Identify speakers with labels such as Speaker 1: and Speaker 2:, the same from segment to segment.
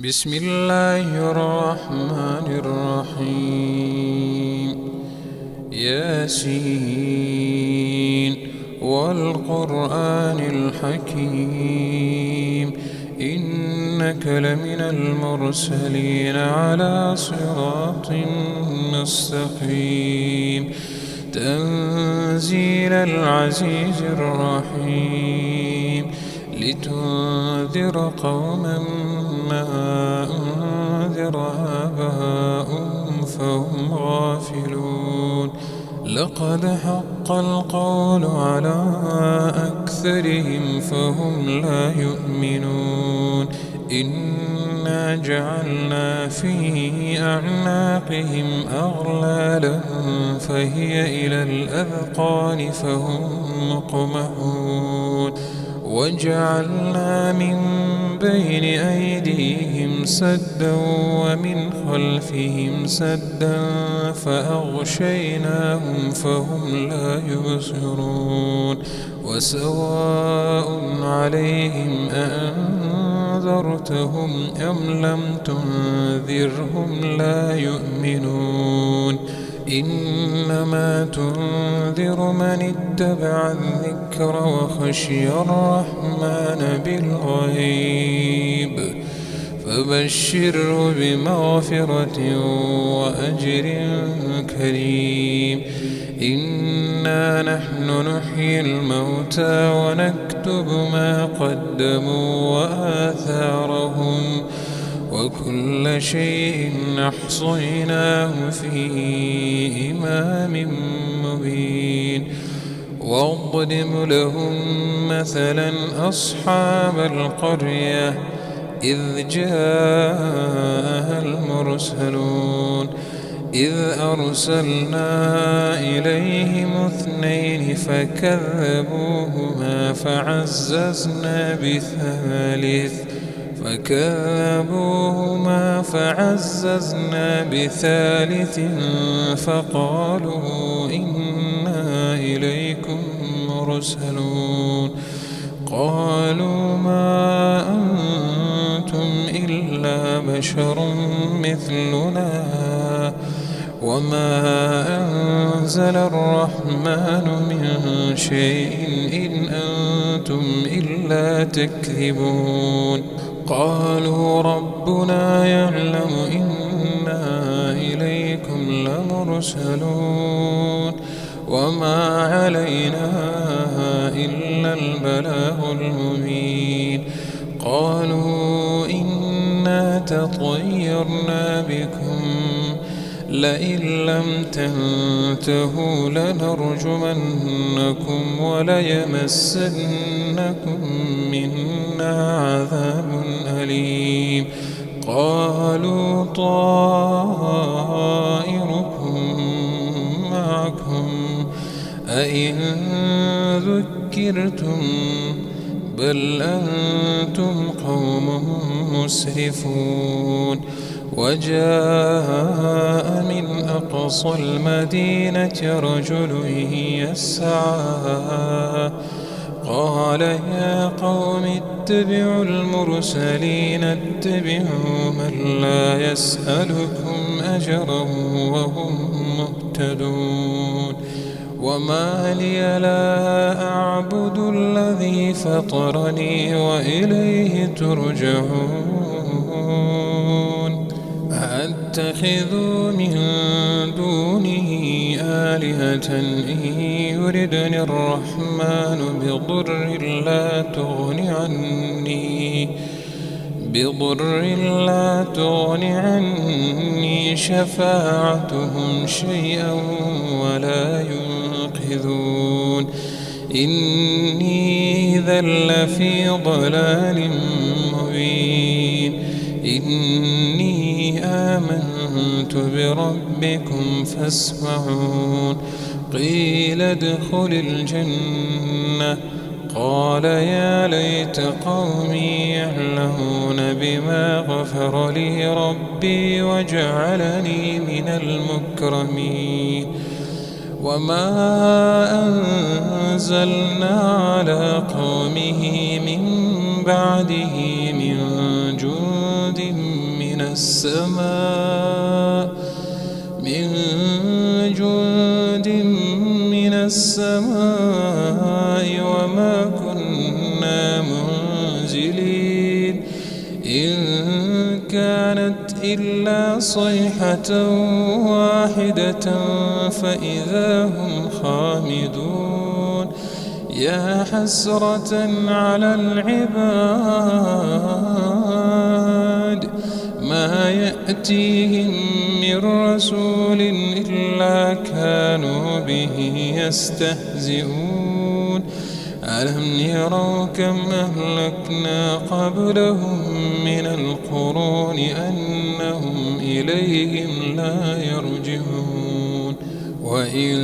Speaker 1: بسم الله الرحمن الرحيم. ياسين والقرآن الحكيم إنك لمن المرسلين على صراط مستقيم تنزيل العزيز الرحيم لتنذر قوما ما أنذر آباؤهم فهم غافلون. لقد حق القول على أكثرهم فهم لا يؤمنون. إنا جعلنا في أعناقهم أغلالا فهي إلى الأذقان فهم مقمحون. وجعلنا من بين أيديهم سدا ومن خلفهم سدا فأغشيناهم فهم لا يبصرون. وسواء عليهم أأنذرتهم أم لم تنذرهم لا يؤمنون. إنما تنذر من اتبع الذكر وخشي الرحمن بالغيب فبشره بمغفرة وأجر كريم. إنا نحن نحيي الموتى ونكتب ما قدموا وآثارهم وكل شيء أحصيناه في إمام مبين. واضرب لهم مثلا أصحاب القرية إذ جاءها المرسلون إذ أرسلنا إليهم اثنين فكذبوهما فعززنا بثالث فقالوا إنا إليكم مرسلون. قالوا ما أنتم إلا بشر مثلنا وما أنزل الرحمن من شيء إن أنتم إلا تكذبون. قالوا ربنا يعلم إنا إليكم لمرسلون وما علينا إلا البلاغ المبين. قالوا إنا تطيرنا بكم لئن لم تنتهوا لنرجمنكم وليمسنكم منا عذاب أليم. قالوا طائركم معكم أئن ذكرتم بل أنتم قوم مسرفون. وجاء من أقصى المدينة رجل يسعى قال يا قوم اتبعوا المرسلين اتبعوا من لا يسألكم أجرا وهم مهتدون. وما لي لا أعبد الذي فطرني وإليه ترجعون. أتخذ من دونه آلهة إن يردني الرحمن بضر لا تغن عني شفاعتهم شيئا ولا ينقذون. إني إذا لفي ضلال مبين. إني آمنت بربكم فاسمعون. قيل ادخل الجنة قال يا ليت قومي يعلمون بما غفر لي ربي وجعلني من المكرمين. وما أنزلنا على قومه من بعده من جند من السماء وما كنا منزلين إن كانت إلا صيحة واحدة فإذا هم خامدون يا حسرة على العباد ما يأتيهم من رسول إلا كانوا به يستهزئون ألم يروا كم أهلكنا قبلهم من القرون أنهم إليهم لا يرجعون وإن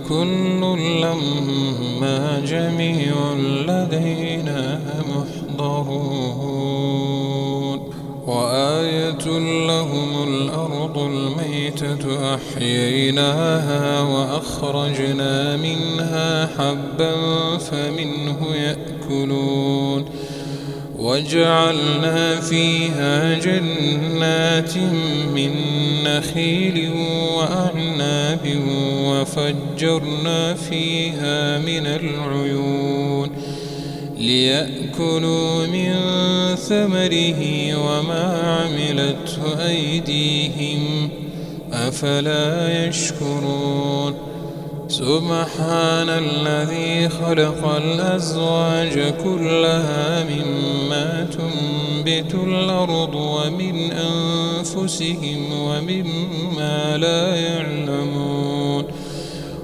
Speaker 1: كل لما جميع لدينا محضرون وآية لهم الأرض الميتة أحييناها وأخرجنا منها حبا فمنه يأكلون وجعلنا فيها جنات من نخيل وأعناب وفجرنا فيها من العيون ليأكلوا من ثمره وما عملته أيديهم أفلا يشكرون سبحان الذي خلق الأزواج كلها مما تنبت الأرض ومن أنفسهم ومما لا يعلمون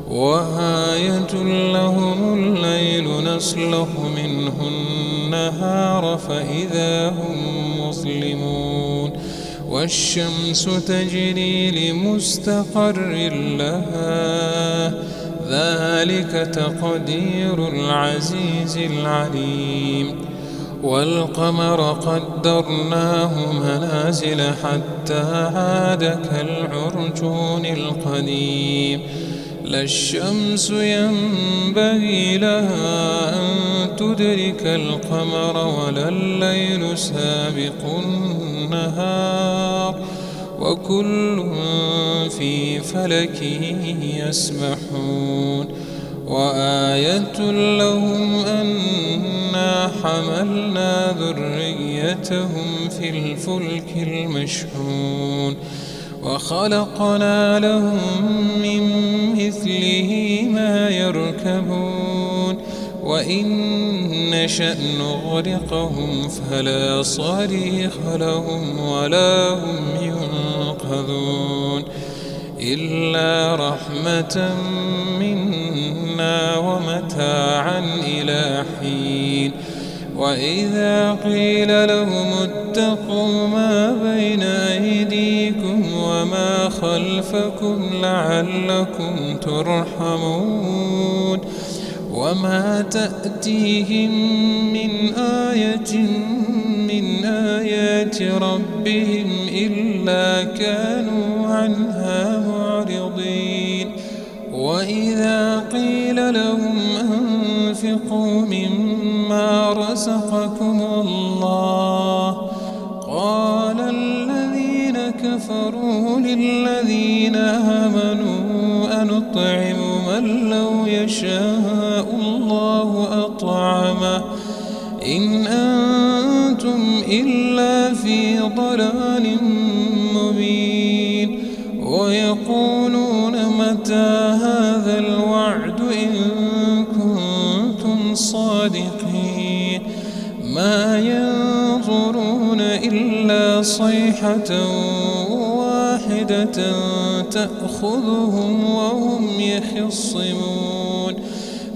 Speaker 1: وآية لهم الليل نسلخ منه النهار فإذا هم مظلمون والشمس تجري لمستقر لها ذلك تقدير العزيز العليم والقمر قدرناه منازل حتى عاد كالعرجون القديم لا الشمس ينبغي لها أن تدرك القمر ولا الليل سابق النهار وكل في فلك يسبحون وآية لهم أنا حملنا ذريتهم في الفلك المشحون وخلقنا لهم من مثله ما يركبون وإن نشأ نغرقهم فلا صريخ لهم ولا هم ينقذون إلا رحمة منا ومتاعا إلى حين وإذا قيل لهم اتقوا ما بين أيديكم وما خلفكم لعلكم ترحمون وما تأتيهم من آية من آيات ربهم إلا كانوا عنها معرضين وإذا قيل لهم أنفقوا مما رزقكم الله قال الذين كفروا للذين آمنوا أنطعم من لو يشاء الله أطعمه إن أنتم إلا في ضلال مبين ويقولون متى هذا الوعد إن كنتم صادقين ما ينظرون إلا صيحة واحدة تأخذهم وهم يخصمون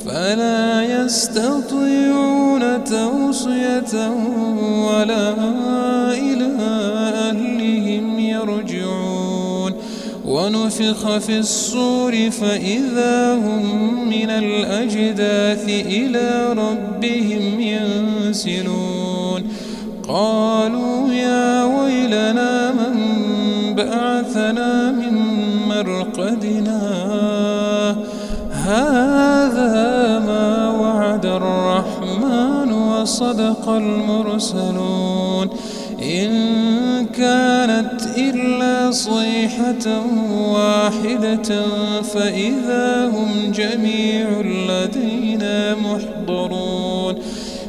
Speaker 1: فلا يستطيعون توصية ولا إلى أهلهم يرجعون ونفخ في الصور فإذا هم من الأجداث إلى ربهم ينسلون قالوا يا ويلنا من بعثنا من مرقدنا هذا ما وعد الرحمن وصدق المرسلون إن كانت إلا صيحة واحدة فإذا هم جميع لدينا محضرون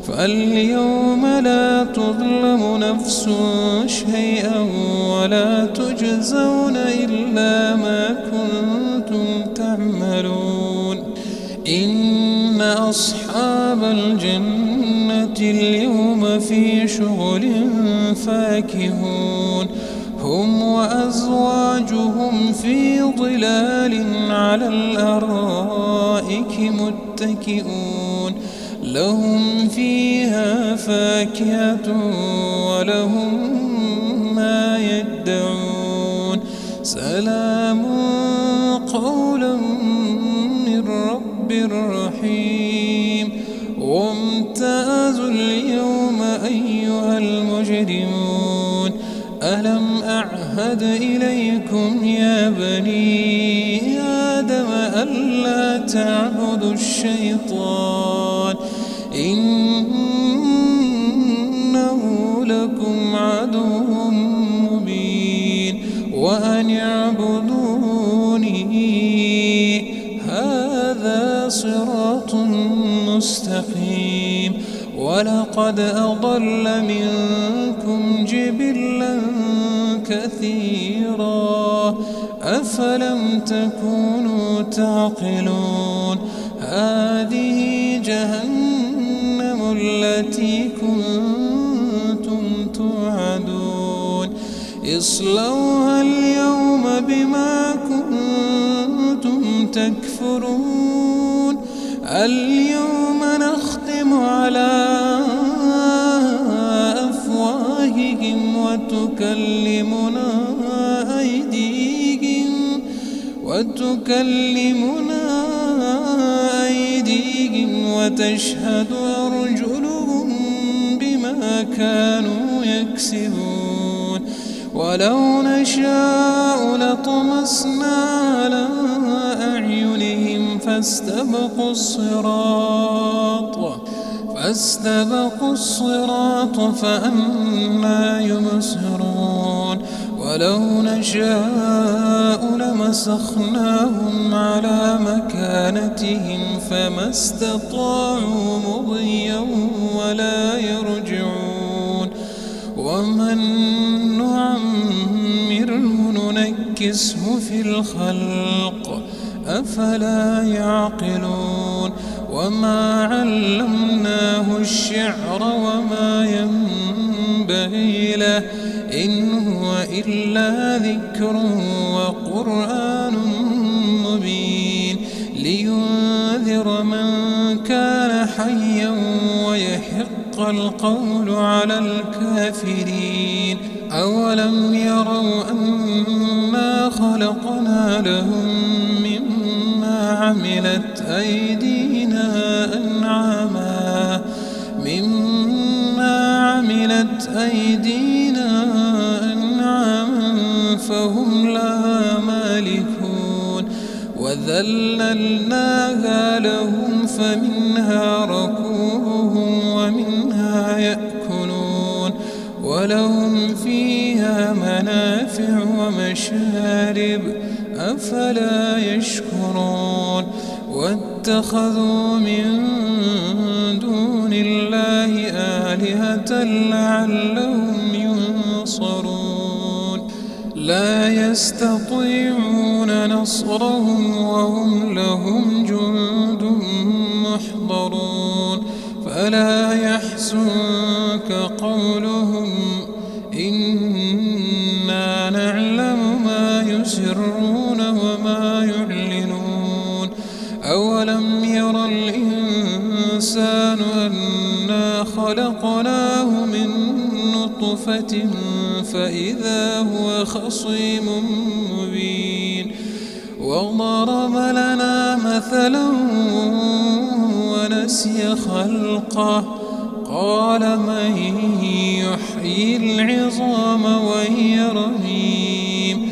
Speaker 1: فاليوم لا تظلم نفس شيئا ولا تجزون إلا ما كنتم تعملون إن أصحاب الجنة اليوم في شغل فاكهون هم وأزواجهم في ظلال على الأرائك متكئون لهم فيها فاكهة ولهم ما يدعون سلام قولا من رب رحيم وامتازوا اليوم أيها المجرمون ألم أعهد إليكم يا بني آدم ألا تعبدوا الشيطان إنه لكم عدو مبين وأن اعبدوني هذا صراط مستقيم ولقد أضل منكم جبلا كثيرا أفلم تكونوا تعقلون هذه جهنم التي كنتم توعدون اصلوها اليوم بما كنتم تكفرون اليوم نختم على أفواههم وتكلمنا أيديهم وتشهد أرجلهم بما كانوا يكسبون ولو نشاء لطمسنا على أعينهم فاستبقوا الصراط فأنى يبصرون ولو نشاء لمسخناهم على مكانتهم فما استطاعوا مضيا ولا يرجعون ومن نعمره ننكسه في الخلق أفلا يعقلون وما علمناه الشعر وما ينبغي له إن هو إلا ذكر وقرآن مبين لينذر من كان حيا ويحق القول على الكافرين أولم يروا أنا خلقنا لهم مما عملت أيدينا أنعاما فهم لها مالكون وذللناها لهم فمنها ركوبهم ومنها يأكلون ولهم فيها منافع ومشارب أفلا يشكرون واتخذوا من دون الله آلهة لعلهم ينصرون لا يستطيعون نصرهم وهم لهم جند محضرون فلا يحزنك قولهم إنا نعلم ما يسرون وما يعلنون أولم ير الإنسان أنا خلقناه من نطفة فإذا هو خصيم مبين وضرب لنا مثلا ونسي خلقه قال من يحيي العظام وهي رميم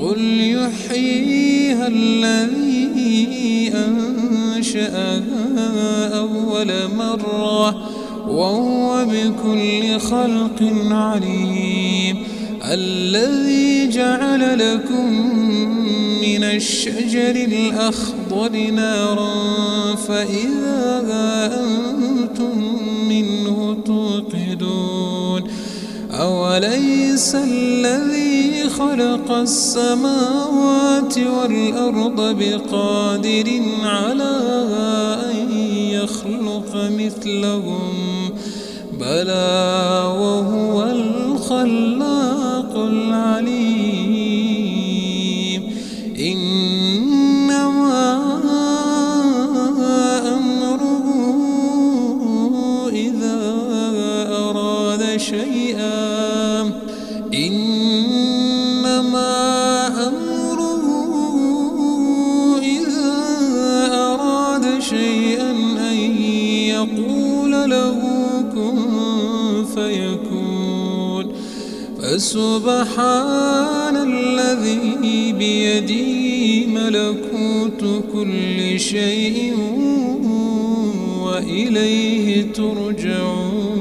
Speaker 1: قل يحييها الذي أنشأها أول مرة وهو بكل خلق عليم الذي جعل لكم من الشجر الأخضر نارا فإذا أنتم منه توقدون أوليس الذي خلق السماوات والأرض بقادر على أن يخلق مثلهم بلى وهو الخلاق العليم إنما أمره إذا أراد شيئا أن يقول له كن فيكون فسبحان الذي بيده ملكوت كل شيء وإليه ترجعون.